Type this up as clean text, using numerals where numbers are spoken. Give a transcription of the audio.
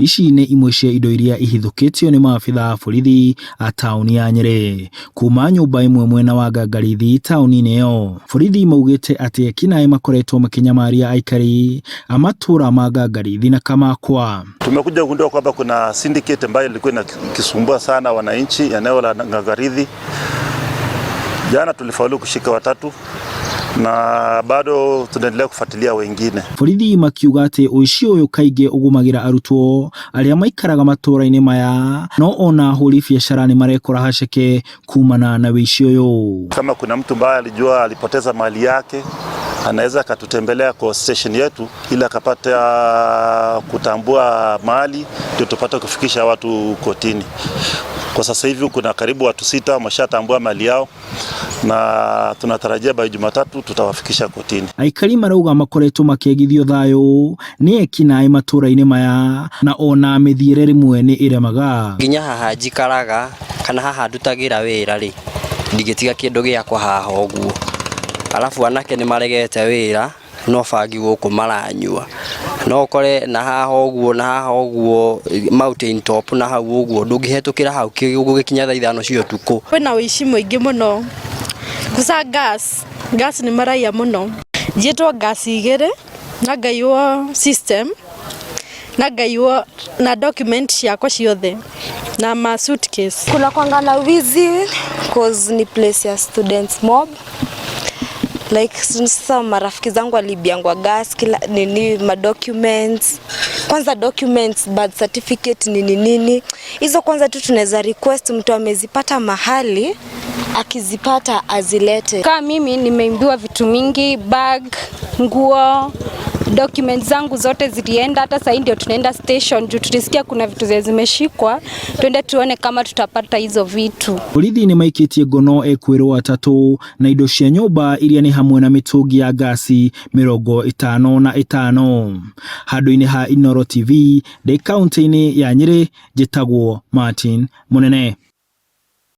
Ici nĩ imwe cia indo iria ihithũkĩtio nĩ maabitha a borithi a taũni ya Nyeri kuma nyũmba ĩmwe mwena wa Ngangarithi taũni-inĩ ĩyo. Borithi maugĩte atĩ ekinaĩ makoretwo makinyamaria aikari a matũra ma Ngangarithi na Kamakwa. Tumekuja kugundua kwamba kuna syndicate ambayo ilikuwa inakisumbua sana wananchi eneo la Ngangarithi. Jana tulifaulu kushika 3 na bado tunaendelea kufuatilia wengine. Borithi makiuga atĩ ũici ũyũ kaingĩ ũgũmagĩra arutwo arĩa maikaraga matũra-inĩ maya, no ona ahũri biacara nĩ marekora haceke kumana na ũici ũyũ. Kama kuna mtu ambaye alijua alipoteza mali yake, anaweza akatutembelea kwa station yetu ili akapata kutambua mali ndio tupate kufikisha watu kotini. Kwa sasa hivi kuna karibu watu 6 wameshatambua mali yao na tunatarajia by Jumatatu tutawafikisha kotini. Aikari marauga makoretwo makĩagithio thayũ nĩ ekinaĩ matũra-inĩ maya na ona mĩthiĩre rĩmwe nĩ ĩremaga. Nginya haha njikaraga kana haha ndutagira wĩra rĩ, ndigĩtiga kĩndũ gĩakwa haha ũguo. Alafu anake nĩ maregete wĩra no bangi gũkũ maranyua. No kore na haha ũguo mountain top na hau ũguo ndũngĩhetũkĩra hau gũgĩkinya thaa 5 cia ũtukũ. Kwĩna ũici mũingĩ mũno. Kusa gas nĩ maraia mũno. Njĩtwo gas 2 na ngaiywo system na ngaiywo na document ciakwa ciothe na ma suitcase. Kuna kwanga na wizi cause ni place ya students mob. Like sasa marafiki zangu walibiangwa gas kila nini ma documents. Kwanza documents, birth certificate nini. Hizo kwanza tu tunaweza request mtu amezipata mahali akizipata azilete. Kama mimi nimeimbiwa vitu mingi, bag, nguo, documents zangu zote zilienda. Hata sasa ndio tunaenda station juu tulisikia kuna vitu zimeshikwa, twende tuone kama tutapata hizo vitu. Borithi nĩ maikĩtie ngono ĩrekũĩrwo 3 na indo cia nyũmba iria nĩ hamwe na mĩtũngi ya gasi 55. Handũ-inĩ ha Inooro TV, kaunti-inĩ ya Nyeri, njĩtagwo Martin Mũnene.